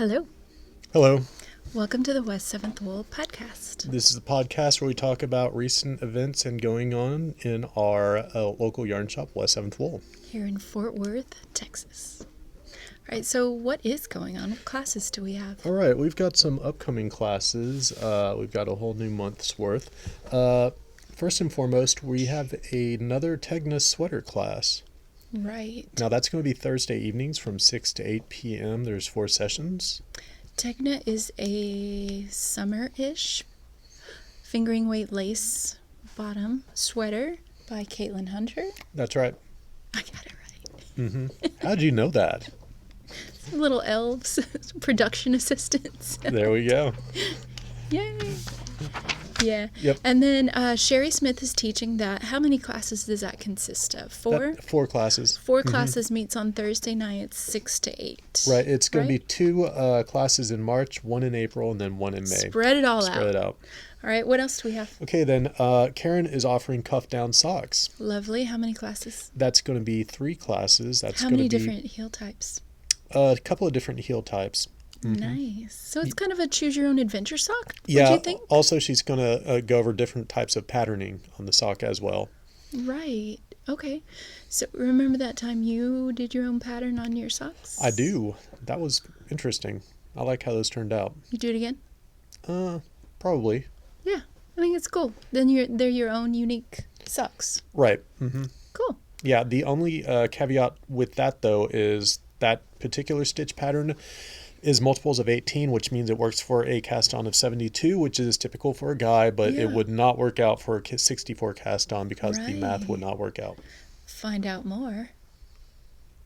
Hello. Hello. Welcome to the W7W Podcast. This is a podcast where we talk about recent events and going on in our local yarn shop, W7W. Here in Fort Worth, Texas. All right, so what is going on? What classes do we have? All right, we've got some upcoming classes. We've got a whole new month's worth. First and foremost, we have another Tegna sweater class. Right. Now, that's going to be Thursday evenings from 6 to 8 p.m. There's 4 sessions. Tegna is a summer-ish fingering weight lace bottom sweater by Caitlin Hunter. That's right. I got it right. Mm-hmm. How did you know that? Little elves, production assistants. There we go. Yay. Yeah. Yep. And then Sherry Smith is teaching that. How many classes does that consist of? 4? 4 classes. 4 classes meets on Thursday nights, 6 to 8. Right. It's going to be 2 classes in March, 1 in April, and then 1 in May. Spread it all out. Spread it out. All right. What else do we have? Okay, then Karen is offering cuff down socks. Lovely. How many classes? That's going to be 3 classes. That's How going many to be different heel types? a couple of different heel types. Nice. So it's kind of a choose your own adventure sock? Yeah. What do you think? Also, she's going to go over different types of patterning on the sock as well. Right. Okay. So remember that time you did your own pattern on your socks? I do. That was interesting. I like how those turned out. You do it again? Probably. Yeah. I think it's cool. Then they're your own unique socks. Right. Mm-hmm. Cool. Yeah. The only caveat with that, though, is that particular stitch pattern is multiples of 18, which means it works for a cast on of 72, which is typical for a guy, but it would not work out for a 64 cast on because the math would not work out. Find out more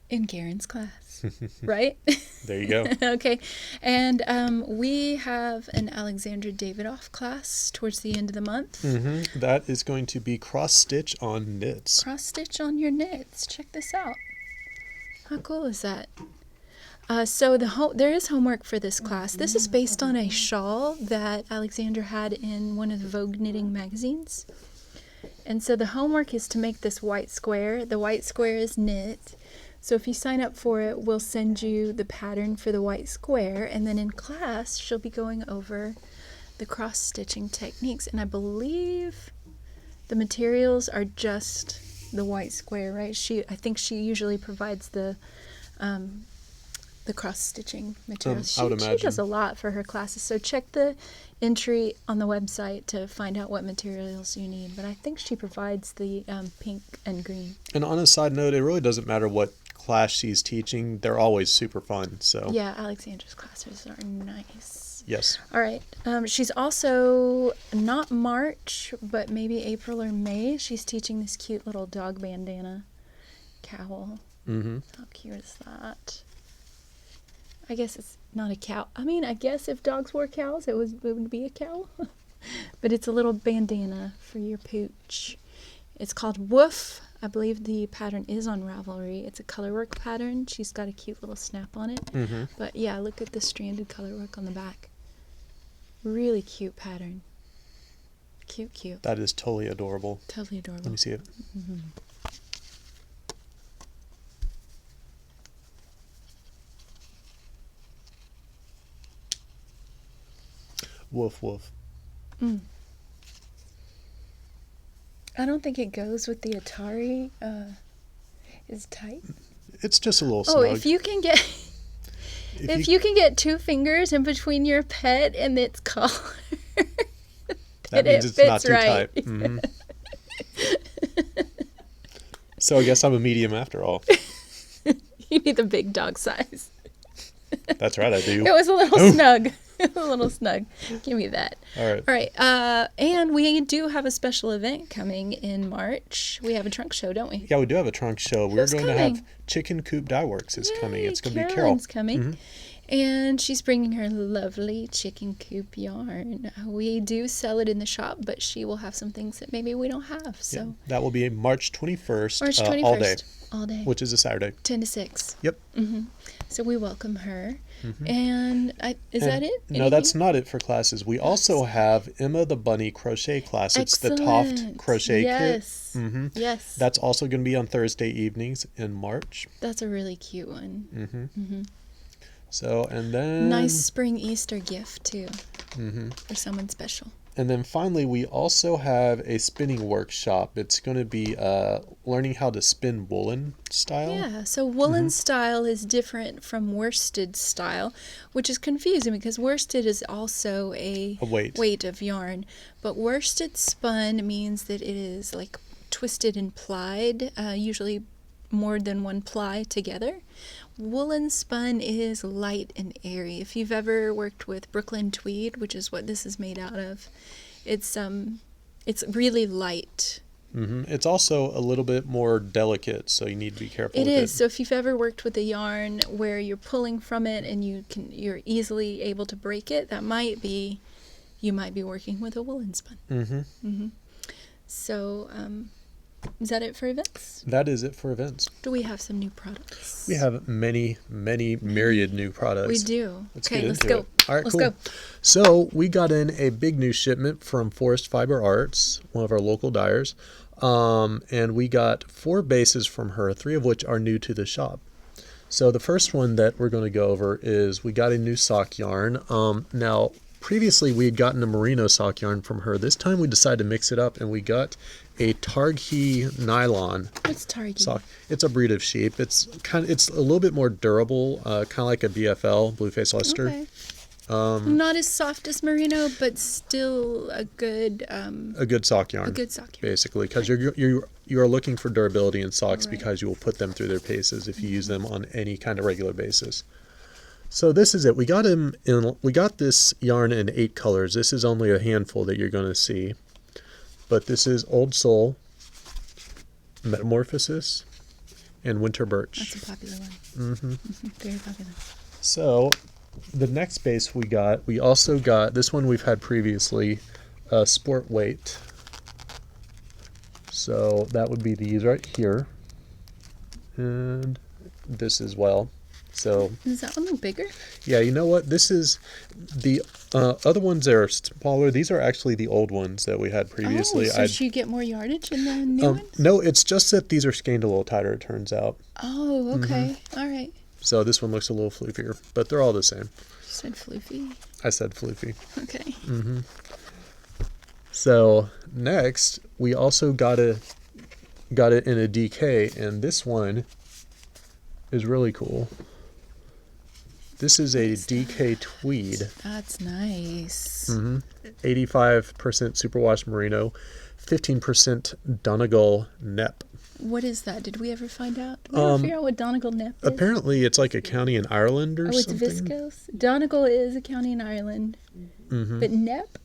in Karen's class, right? There you go. Okay. And we have an Alexandra Davidoff class towards the end of the month. Mm-hmm. That is going to be cross stitch on knits. Cross stitch on your knits. Check this out. How cool is that? So there is homework for this class. This is based on a shawl that Alexandra had in one of the Vogue knitting magazines. And so the homework is to make this white square. The white square is knit. So if you sign up for it, we'll send you the pattern for the white square. And then in class, she'll be going over the cross-stitching techniques. And I believe the materials are just the white square, right? I think she usually provides the cross-stitching materials. I would imagine. She does a lot for her classes. So check the entry on the website to find out what materials you need. But I think she provides the pink and green. And on a side note, it really doesn't matter what class she's teaching. They're always super fun. So Yeah, Alexandra's classes are nice. Yes. All right. She's also, not March, but maybe April or May, she's teaching this cute little dog bandana cowl. Mm-hmm. How cute is that? I guess it's not a cow. I mean, I guess if dogs wore cows, it would be a cow. But it's a little bandana for your pooch. It's called Woof. I believe the pattern is on Ravelry. It's a colorwork pattern. She's got a cute little snap on it. Mm-hmm. But yeah, look at the stranded colorwork on the back. Really cute pattern. Cute. That is totally adorable. Totally adorable. Let me see it. Mm-hmm. Woof, woof. I don't think it goes with the Atari. Is tight. It's just a little snug. Oh, if you can get if you can get 2 fingers in between your pet and its collar, that means it's not too right. tight. Mm-hmm. So I guess I'm a medium after all. You need the big dog size. That's right, I do. It was a little snug. A little snug. Give me that. All right. All right. And we do have a special event coming in March. We have a trunk show, don't we? Yeah, we do have a trunk show. We're Who's going coming? to have Chicken Coop Dye Works is coming. Yay, It's going to be Carol. Carolyn's coming. Mm-hmm. And she's bringing her lovely chicken coop yarn. We do sell it in the shop, but she will have some things that maybe we don't have. So Yeah, that will be March 21st, March 21st. all day. All day. Which is a Saturday. 10 to 6. Yep. Mm-hmm. So we welcome her. Mm-hmm. And is that it? No, that's not it for classes. We also have Emma the Bunny crochet class. It's the Toft crochet kit. Mm-hmm. Yes. That's also going to be on Thursday evenings in March. That's a really cute one. Mm-hmm. Mm-hmm. So, and then... Nice spring Easter gift, too, for someone special. And then finally, we also have a spinning workshop. It's going to be learning how to spin woolen style. Yeah, so woolen style is different from worsted style, which is confusing because worsted is also a weight of yarn. But worsted spun means that it is like twisted and plied, usually more than one ply together. Woolen spun is light and airy. If you've ever worked with Brooklyn tweed, which is what this is made out of, it's really light. It's also a little bit more delicate, so you need to be careful with it. It is. So if you've ever worked with a yarn where you're pulling from it and you're easily able to break it, you might be working with a woolen spun. So is that it for events? That is it for events. Do we have some new products? We have many, many myriad new products. We do. Let's go. All right, let's cool. go. So we got in a big new shipment from Forest Fiber Arts, one of our local dyers. And we got 4 bases from her, 3 of which are new to the shop. So the first one that we're going to go over is we got a new sock yarn. Now, previously we had gotten a merino sock yarn from her. This time we decided to mix it up and we got a Targhee nylon. What's Targhee? Sock. It's a breed of sheep. It's a little bit more durable, kind of like a BFL, Blueface Leicester. Okay. Not as soft as merino, but still a good sock yarn. A good sock yarn, basically, because you are looking for durability in socks Right. because you will put them through their paces if you use them on any kind of regular basis. So this is it. We got this yarn in 8 colors. This is only a handful that you're going to see, but this is Old Soul, Metamorphosis, and Winter Birch. That's a popular one. Very popular. So the next base we also got, this one we've had previously, Sport Weight. So that would be these right here. And this as well. So Does that one look bigger? yeah, you know what? This is the other ones that are smaller. These are actually the old ones that we had previously. Oh, so should you get more yardage in the new ones? No, it's just that these are skeined a little tighter, it turns out. Oh, okay. All right. So this one looks a little floofier, but they're all the same. You said floofy. I said floofy. Okay. So next, we also got it in a DK, and this one is really cool. This is a DK tweed. That's nice. 85% superwash merino, 15% Donegal nep. What is that? Did we ever find out? Did we ever figure out what Donegal nep is? Apparently, it's like a county in Ireland or it's something. viscose. Donegal is a county in Ireland. But nep?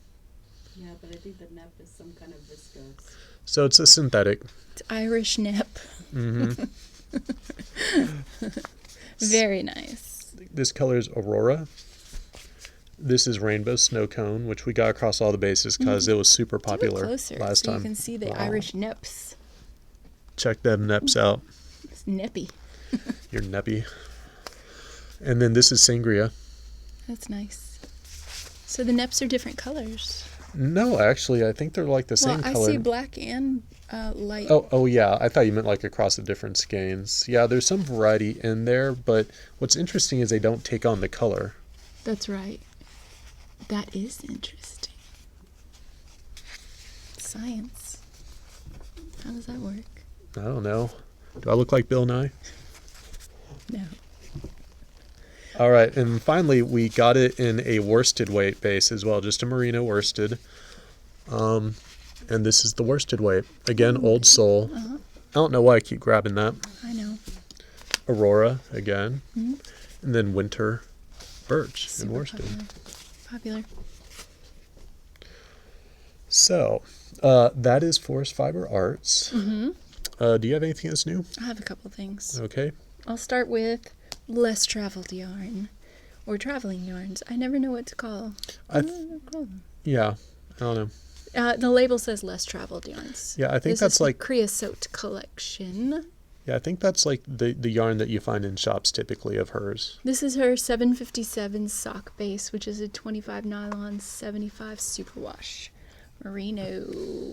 Yeah, but I think the nep is some kind of viscose. So it's a synthetic. It's Irish nep. Very nice. This color is Aurora. This is Rainbow Snow Cone, which we got across all the bases because it was super popular Closer, last so time. you can see the Irish neps. Check them neps out. It's neppy. You're neppy. And then this is Sangria. That's nice. So the neps are different colors. No, actually, I think they're like the same I color. see black and light. Oh yeah, I thought you meant like across the different skeins. Yeah, there's some variety in there, but what's interesting is they don't take on the color. That's right. That is interesting. Science. How does that work? I don't know. Do I look like Bill Nye? No. All right, and finally we got it in a worsted weight base as well, just a merino worsted. And this is the worsted weight. Again, Old Soul. I don't know why I keep grabbing that. I know. Aurora again. And then Winter Birch and Super worsted. Popular. So, that is Forest Fiber Arts. Do you have anything that's new? I have a couple things. Okay. I'll start with less traveled yarn or traveling yarns. I never know what to call. Yeah, I don't know. The label says less traveled yarns. Yeah, I think This that's is like the creosote collection. Yeah, I think that's like the yarn that you find in shops typically of hers. This is her 757 sock base, which is a 25 nylon, 75 superwash merino.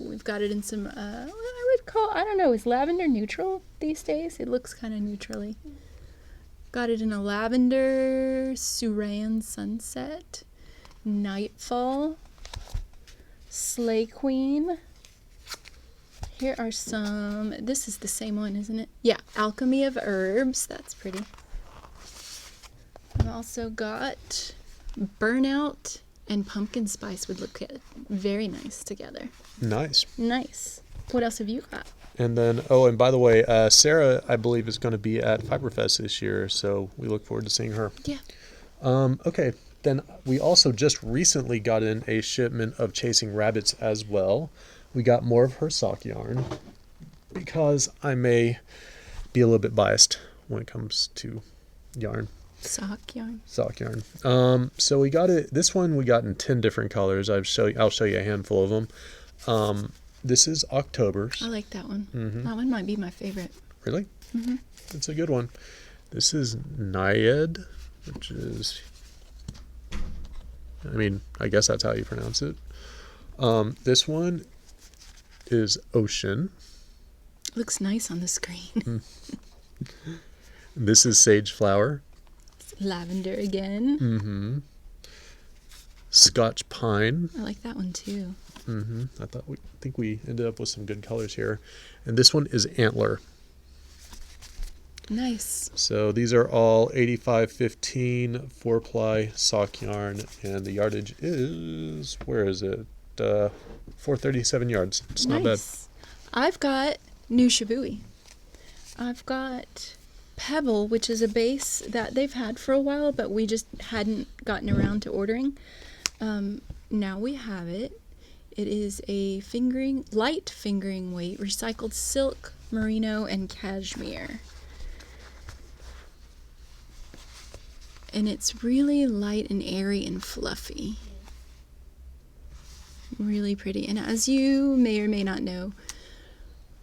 We've got it in some, what I don't know, is lavender neutral these days? It looks kind of neutrally. Got it in a lavender, Suran sunset, nightfall, Slay Queen. Here are some, this is the same one, isn't it? Yeah, Alchemy of Herbs, that's pretty. I've also got Burnout and Pumpkin Spice would look very nice together. Nice. Nice. What else have you got? And then, and by the way, Sarah, I believe, is going to be at Fiberfest this year, so we look forward to seeing her. Yeah. Okay. Then we also just recently got in a shipment of Chasing Rabbits as well. We got more of her sock yarn because I may be a little bit biased when it comes to yarn. Sock yarn. Sock yarn. So we got it. This one we got in 10 different colors. I'll show you a handful of them. This is October's. I like that one. Mm-hmm. That one might be my favorite. Really? Mm-hmm. It's a good one. This is Naiad, which is, I guess that's how you pronounce it. This one is Ocean. Looks nice on the screen. This is Sage Flower. Lavender again. Mm-hmm. Scotch Pine. I like that one too. Mm-hmm. I think we ended up with some good colors here. And this one is Antler. Nice. So these are all 85-15 4-ply sock yarn, and the yardage is, where is it? 437 yards. It's not bad. I've got new Shibui. I've got Pebble, which is a base that they've had for a while, but we just hadn't gotten around to ordering. Now we have it. It is a light fingering weight, recycled silk, merino, and cashmere. And it's really light and airy and fluffy. Really pretty. And as you may or may not know,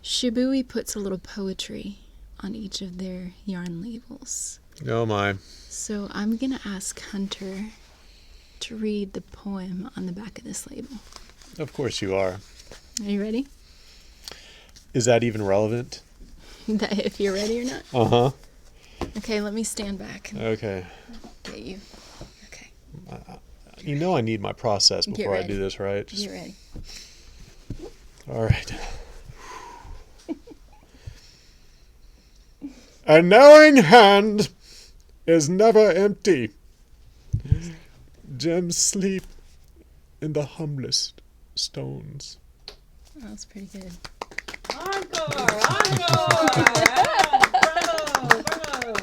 Shibui puts a little poetry on each of their yarn labels. Oh my. So I'm going to ask Hunter to read the poem on the back of this label. Of course you are. Are you ready? Is that even relevant? If you're ready or not? Uh-huh. Okay, let me stand back and Okay. get you. Okay. You know I need my process before I do this, right? Get ready. All right. A knowing hand is never empty. Gems sleep in the humblest stones. That was pretty good. Encore! Encore! Bravo! Bravo!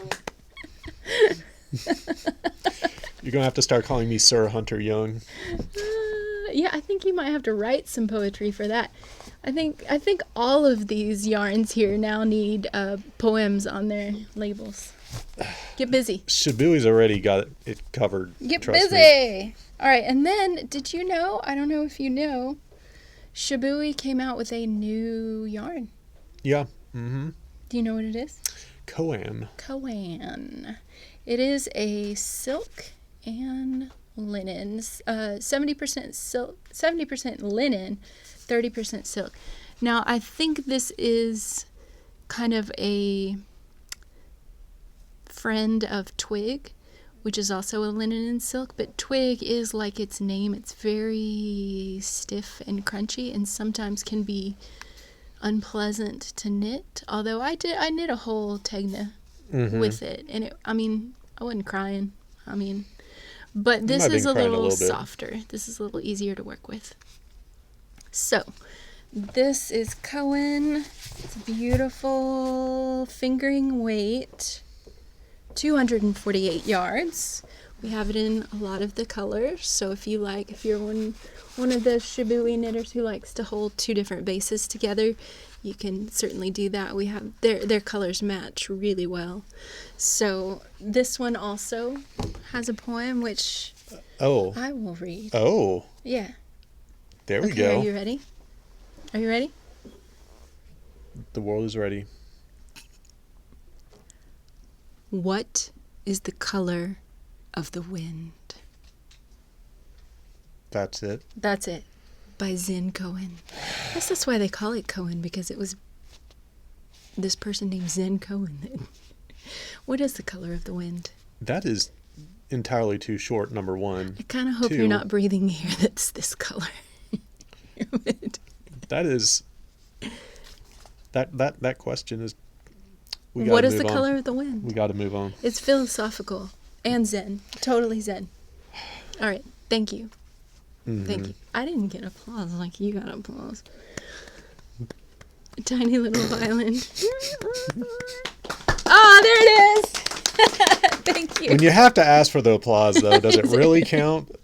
You're going to have to start calling me Sir Hunter Young. Yeah, I think you might have to write some poetry for that. I think all of these yarns here now need poems on their labels. Get busy. Shibui's already got it covered. Get trust busy. me. All right, and then did you know? I don't know if you know. Shibui came out with a new yarn. Yeah. Mm-hmm. Do you know what it is? Koan. Koan. It is a silk and linens. 70% silk, 70% linen, 30% silk. Now, I think this is kind of a friend of Twig, which is also a linen and silk, but Twig is like its name. It's very stiff and crunchy and sometimes can be unpleasant to knit. Although I knit a whole tegna with it, and I wasn't crying. But this is a little softer. This is a little easier to work with. So, this is Cohen. It's beautiful fingering weight, 248 yards. We have it in a lot of the colors. So if you're one of the Shibui knitters who likes to hold two different bases together, you can certainly do that. We have their colors match really well. So this one also has a poem which I will read. Oh. Yeah. There we go. Are you ready? Are you ready? The world is ready. What is the color of the wind? That's it. That's it. By Zen Cohen. I guess that's why they call it Cohen, because it was this person named Zen Cohen that What is the color of the wind? That is entirely too short, number one. I kind of hope you're not breathing air that's this color. That is... That question is... What is the color of the wind? We got to move on. It's philosophical and zen. Totally zen. All right. Thank you. Mm-hmm. Thank you. I didn't get applause like you got applause. A tiny little violin. Oh, there it is. Thank you. When you have to ask for the applause, though, does it really count?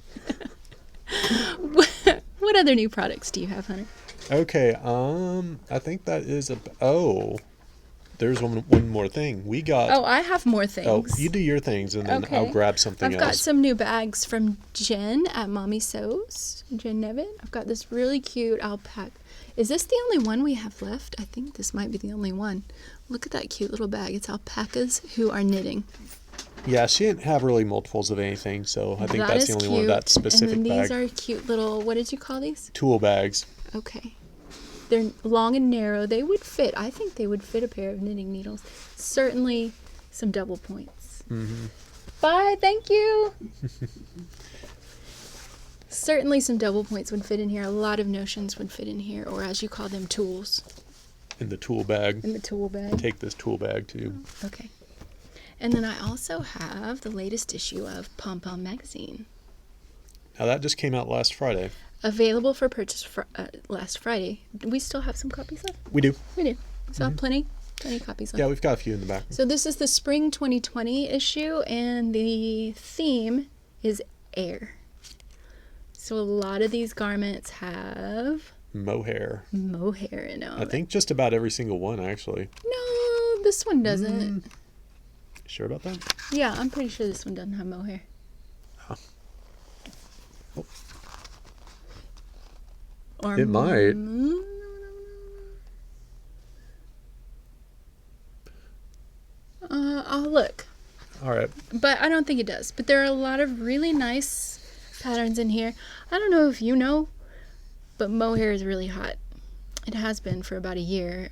What other new products do you have, Hunter? Okay, I think that is there's one more thing. We got... Oh, I have more things. Oh, you do your things, and then I'll grab something else. I've got some new bags from Jen at Mommy Sews. Jen Nevin. I've got this really cute alpaca. Is this the only one we have left? I think this might be the only one. Look at that cute little bag. It's alpacas who are knitting. Yeah, she didn't have really multiples of anything, so I think that's the only one of that specific and then bag. These are cute little, what did you call these? Tool bags. Okay. They're long and narrow. They would fit. I think they would fit a pair of knitting needles. Certainly some double points. Mm-hmm. Bye. Thank you. Certainly some double points would fit in here. A lot of notions would fit in here, or as you call them, tools. In the tool bag. In the tool bag. Take this tool bag, too. Okay. And then I also have the latest issue of Pom Pom Magazine. Now, that just came out last Friday. Available for purchase last Friday. We still have some copies left? We do. We do. So plenty copies left. Yeah, we've got a few in the back. So this is the spring 2020 issue, and the theme is air. So a lot of these garments have Mohair. mohair in them. I think just about every single one, actually. No, this one doesn't. Sure about that? Yeah, I'm pretty sure this one doesn't have mohair. Huh. Oh. Or It might. I'll look. All right. But I don't think it does. But there are a lot of really nice patterns in here. I don't know if you know, but mohair is really hot. It has been for about a year.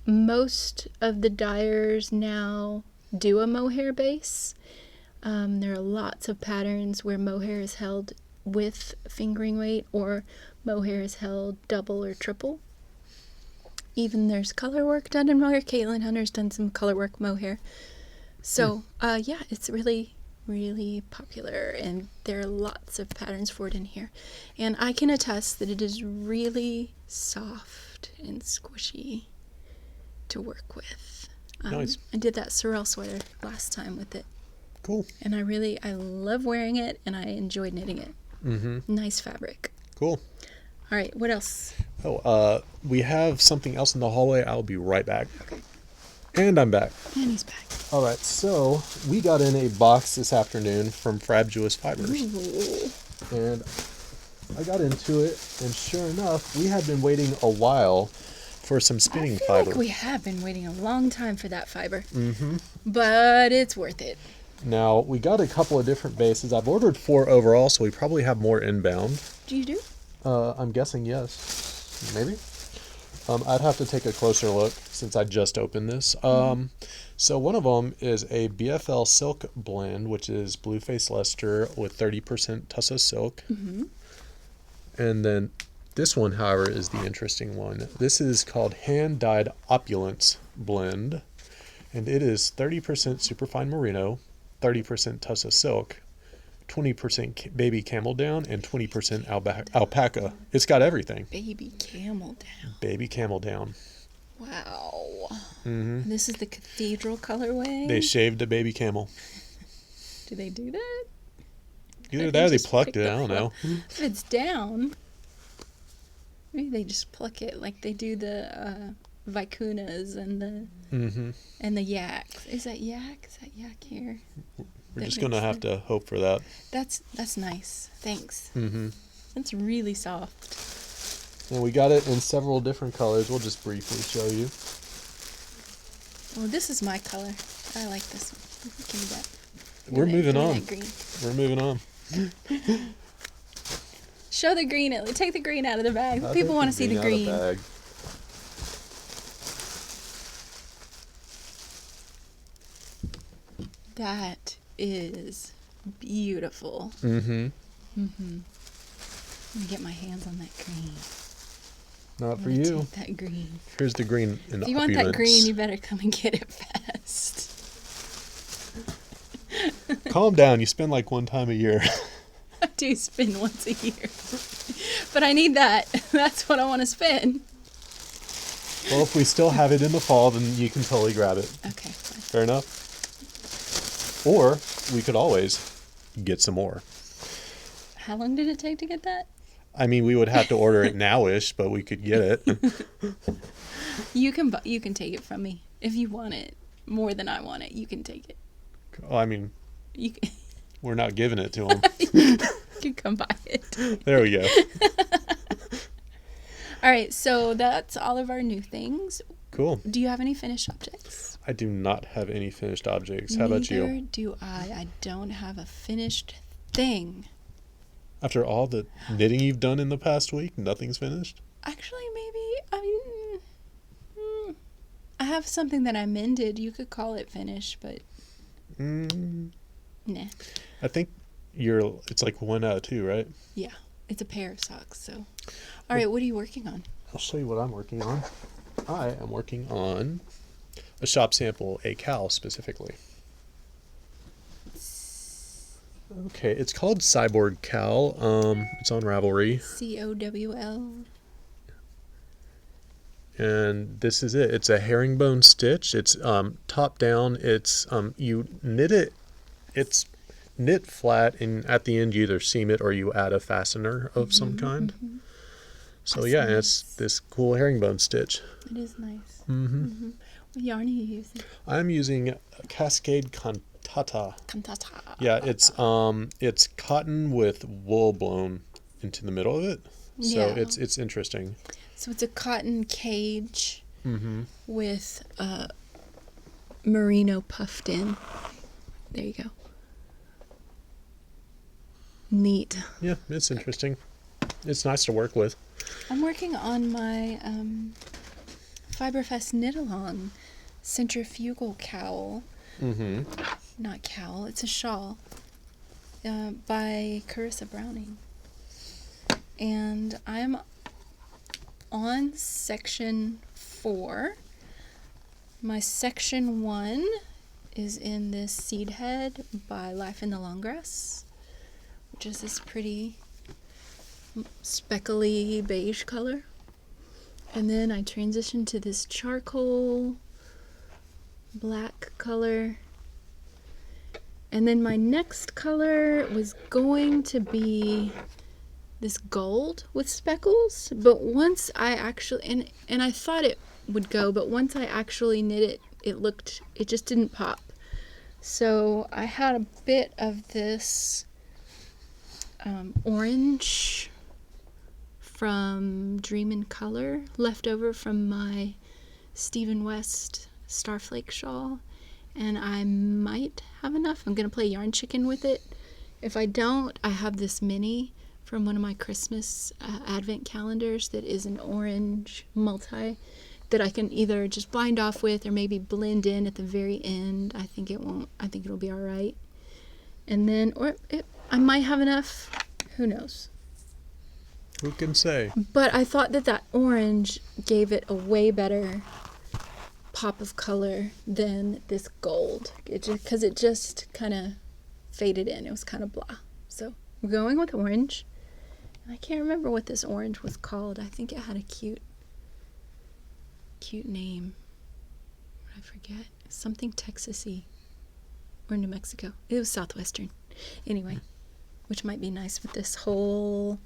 Most of the dyers now do a mohair base. There are lots of patterns where mohair is held with fingering weight, or mohair is held double or triple. Even there's color work done in mohair. Caitlin Hunter's done some color work mohair. So, yeah, it's really, really popular, and there are lots of patterns for it in here. And I can attest that it is really soft and squishy to work with. Nice. I did that Sorel sweater last time with it. Cool. And I love wearing it, and I enjoy knitting it. Mm-hmm. Nice fabric. Cool. All right, what else? Oh, we have something else in the hallway. I'll be right back. Okay. And I'm back. And he's back. All right, so we got in a box this afternoon from Frabjous Fibers. Ooh. And I got into it, and sure enough, we had been waiting a while for some spinning fiber. Like we have been waiting a long time for that fiber. Mm-hmm. But it's worth it. Now, we got a couple of different bases. I've ordered 4 overall, so we probably have more inbound. Do you do? I'm guessing yes. Maybe? I'd have to take a closer look since I just opened this. So one of them is a BFL silk blend, which is Blueface Leicester with 30% Tussa silk. Mm-hmm. And then this one, however, is the interesting one. This is called Hand-Dyed Opulence Blend, and it is 30% superfine merino, 30% Tussa silk, 20% baby camel down, and 20% alpaca. It's got everything. Baby camel down. Baby camel down. Wow. Mm-hmm. This is the cathedral colorway. They shaved a baby camel. Do they do that? Either Or that or they just plucked pick it. the I don't know. If it's down, maybe they just pluck it like they do the vicunas and the Mm-hmm. and the yaks. Is that yak? Is that yak here? We're That just going to makes have to hope for that. That's nice. Thanks. Mm-hmm. That's really soft. And we got it in several different colors. We'll just briefly show you. Oh, this is my color. I like this one. Give me that. We're moving on. That green. We're moving on. Show the green. Take the green out of the bag. I People think want to see the being out of green. bag. That is beautiful. Mm-hmm. Mm-hmm. Let me get my hands on that green. Not for I'm gonna you. take that green. Here's the green in If you want that opulence. green, you better come and get it fast. Calm down. You spend like one time a year. I do spend once a year. But I need that. That's what I want to spend. Well, if we still have it in the fall, then you can totally grab it. Okay, fine. Fair enough. Or we could always get some more. How long did it take to get that? I mean, we would have to order it now-ish, but we could get it. You can take it from me. If you want it more than I want it, you can take it. Well, I mean, You can, we're not giving it to them. you can come buy it. There we go. All right, so that's all of our new things. Cool. Do you have any finished objects? I do not have any finished objects. How about you? Neither do I. I don't have a finished thing. After all the knitting you've done in the past week, nothing's finished? Actually, I have something that I mended. You could call it finished, but nah. I think it's like 1 out of 2, right? Yeah, it's a pair of socks. So, all right, what are you working on? I'll show you what I'm working on. I am working on a shop sample, a cowl specifically. Okay, it's called Cyborg Cowl. It's on Ravelry. COWL. And this is it. It's a herringbone stitch. It's top down. It's you knit it. It's knit flat, and at the end you either seam it or you add a fastener of some kind. Mm-hmm. So That's yeah, nice. and it's this cool herringbone stitch. It is nice. Mm-hmm. Mm-hmm. What yarn are you using? I'm using Cascade Cantata. Cantata. Yeah, it's cotton with wool blown into the middle of it. So Yeah. it's interesting. So it's a cotton cage Mm-hmm. with merino puffed in. There you go. Neat. Yeah, it's interesting. It's nice to work with. I'm working on my Fiberfest knit-along centrifugal cowl. Mm-hmm. Not cowl, it's a shawl. By Carissa Browning. And I'm on section 4. My section 1 is in this seed head by Life in the Long Grass, which is this pretty speckly beige color. And then I transitioned to this charcoal black color. And then my next color was going to be this gold with speckles, but once I actually, and I thought it would go, but once I actually knit it, it just didn't pop. So I had a bit of this orange from Dream in Color left over from my Stephen West Starflake shawl, and I might have enough. I'm gonna play yarn chicken with it. If I don't, I have this mini from one of my Christmas advent calendars that is an orange multi that I can either just bind off with or maybe blend in at the very end. I think it'll be all right. And then, I might have enough. Who knows? Who can say? But I thought that orange gave it a way better pop of color than this gold. Because it just kind of faded in. It was kind of blah. So we're going with orange. I can't remember what this orange was called. I think it had a cute name. I forget. Something Texas-y. Or New Mexico. It was Southwestern. Anyway, which might be nice with this whole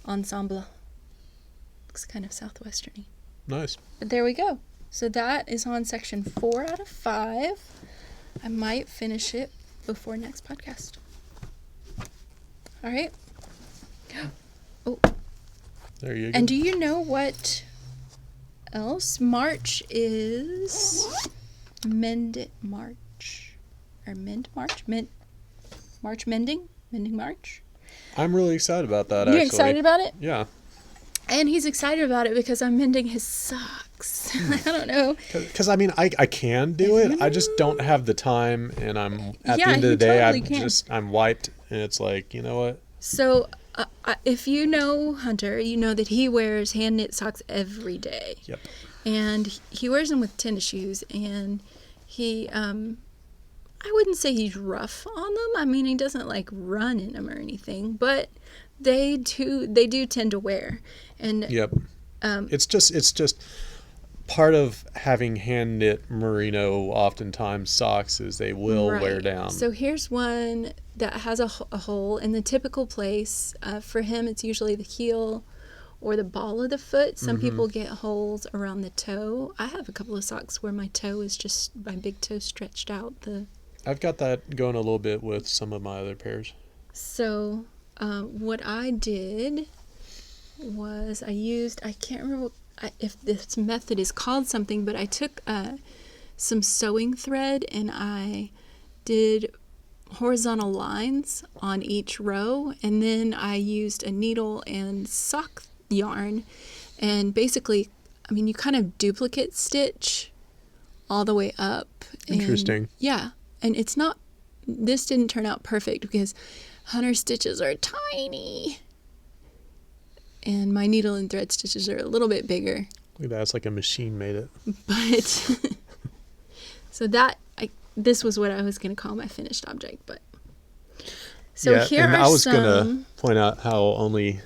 ensemble. Looks kind of Southwestern-y. Nice. But there we go. So that is on section 4 out of 5. I might finish it before next podcast. All right. Oh, There you go. and do you know what else? March is Mending March. I'm really excited about that, You actually. excited about it? Yeah. And he's excited about it because I'm mending his socks. socks. I don't know. Because I mean, I can do it. I just don't have the time, and I'm at the end of the day, I'm wiped, and it's like, you know what? So if you know Hunter, you know that he wears hand knit socks every day. Yep. And he wears them with tennis shoes, and he I wouldn't say he's rough on them. I mean, he doesn't like run in them or anything, but they do tend to wear. And yep. It's just part of having hand knit merino. Oftentimes socks is they will wear down. So here's one that has a hole in the typical place. For him, it's usually the heel or the ball of the foot. Some people get holes around the toe. I have a couple of socks where my toe is just my big toe stretched out. I've got that going a little bit with some of my other pairs. So what I did was I can't remember if this method is called something, but I took some sewing thread and I did horizontal lines on each row, and then I used a needle and sock yarn, and basically, I mean, you kind of duplicate stitch all the way up. Interesting. And this didn't turn out perfect because Hunter's stitches are tiny. And my needle and thread stitches are a little bit bigger. Look at that, it's like a machine made it. But, so this was what I was going to call my finished object, but. So yeah, here and are I was some. going to point out how only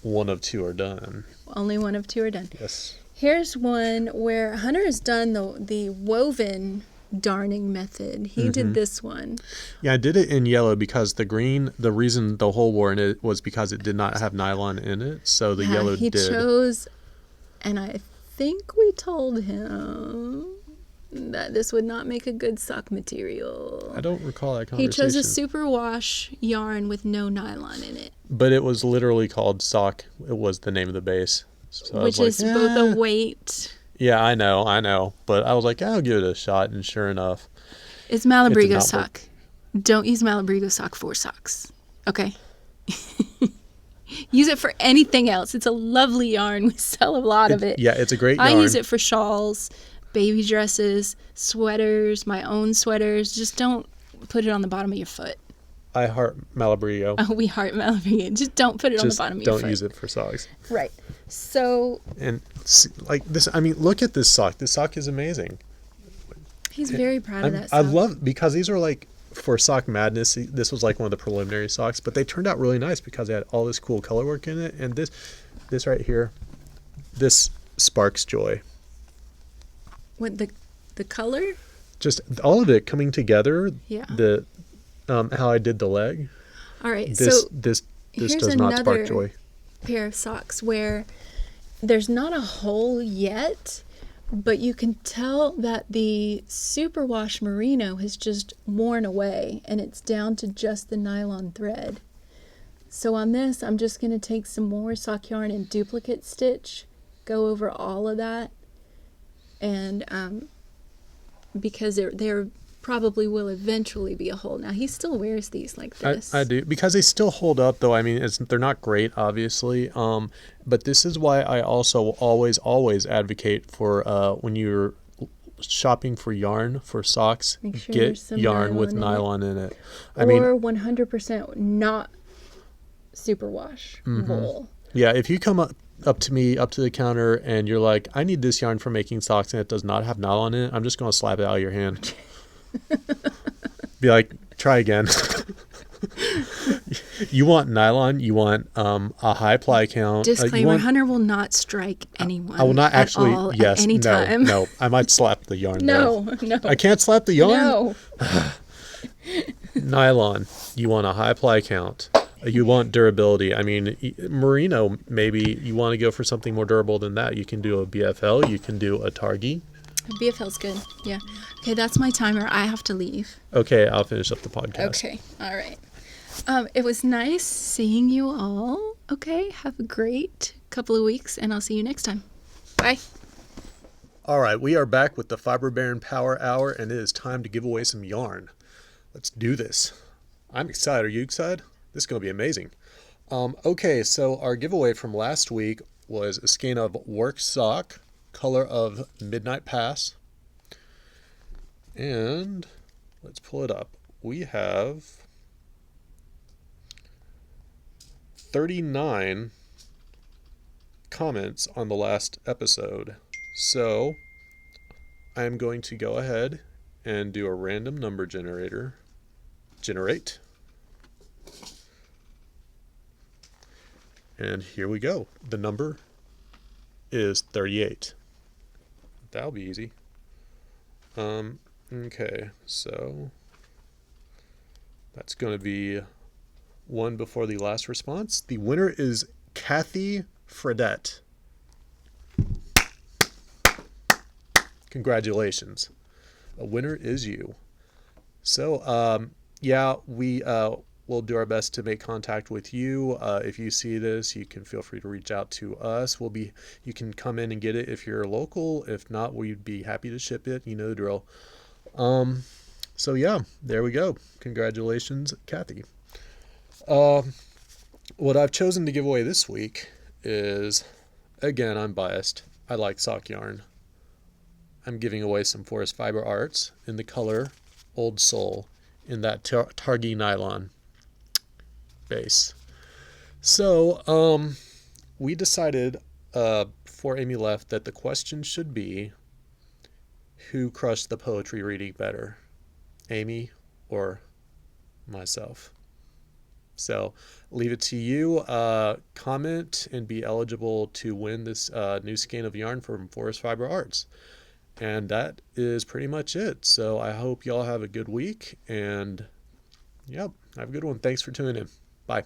one of two are done. Only one of two are done. Yes. Here's one where Hunter has done the woven darning method. He did this one. Yeah, I did it in yellow because the reason the hole wore in it was because it did not have nylon in it. So the yellow he did. chose, and I think we told him that this would not make a good sock material. I don't recall that conversation. He chose a superwash yarn with no nylon in it. But it was literally called sock. It was the name of the base. So which is both a weight. Yeah, I know. But I was like, I'll give it a shot, and sure enough. It's Malabrigo sock. Don't use Malabrigo sock for socks. Okay? Use it for anything else. It's a lovely yarn. We sell a lot of it. Yeah, it's a great yarn. I use it for shawls, baby dresses, sweaters, my own sweaters. Just don't put it on the bottom of your foot. I heart Malabrigo. Oh, we heart Malabrigo. Just don't put it on the bottom of your foot. Don't use it for socks. Right. So. And like this, I mean, look at this sock. This sock is amazing. He's very proud of that sock. I love, because these are like, for Sock Madness, this was like one of the preliminary socks, but they turned out really nice because they had all this cool color work in it. And this right here, this sparks joy. What, the color? Just all of it coming together. Yeah. How I did the leg. All right. This so does not spark joy. Pair of socks where there's not a hole yet, but you can tell that the superwash merino has just worn away and it's down to just the nylon thread. So on this, I'm just going to take some more sock yarn and duplicate stitch, go over all of that, and because there probably will eventually be a hole. Now, he still wears these like this. I do, because they still hold up, though. I mean, they're not great, obviously. But this is why I also always advocate for when you're shopping for yarn for socks, sure get yarn with nylon in it. I mean, 100% not superwash wool. Yeah, if you come up to me, up to the counter, and you're like, I need this yarn for making socks, and it does not have nylon in it, I'm just going to slap it out of your hand. Be like, try again. You want nylon, you want a high ply count. Disclaimer, Hunter will not strike anyone. I will not actually, all, yes, at any time. No, I might slap the yarn. No. I can't slap the yarn? No. Nylon, you want a high ply count. You want durability. I mean, merino, maybe you want to go for something more durable than that. You can do a BFL, you can do a Targhee. BFL's good, yeah. Okay, that's my timer. I have to leave. Okay, I'll finish up the podcast. Okay, all right. It was nice seeing you all. Okay, have a great couple of weeks, and I'll see you next time. Bye. All right, we are back with the Fiber Baron Power Hour, and it is time to give away some yarn. Let's do this. I'm excited. Are you excited? This is going to be amazing. Okay, so our giveaway from last week was a skein of work sock color of Midnight Pass. And let's pull it up. We have 39 comments on the last episode. So I'm going to go ahead and do a random number generator. Generate. And here we go. The number is 38. That'll be easy. Okay, so that's going to be one before the last response. The winner is Kathy Fredette. Congratulations. A winner is you. So, yeah, we will do our best to make contact with you. If you see this, you can feel free to reach out to us. You can come in and get it if you're local. If not, we'd be happy to ship it. You know the drill. So yeah, there we go. Congratulations, Kathy. What I've chosen to give away this week is, again, I'm biased. I like sock yarn. I'm giving away some Forest Fiber Arts in the color Old Soul in that Targhee nylon base. So, we decided, before Amy left, that the question should be, who crushed the poetry reading better, Amy or myself? So leave it to you. Comment and be eligible to win this new skein of yarn from Forest Fiber Arts. And that is pretty much it. So I hope y'all have a good week. And, yep, have a good one. Thanks for tuning in. Bye.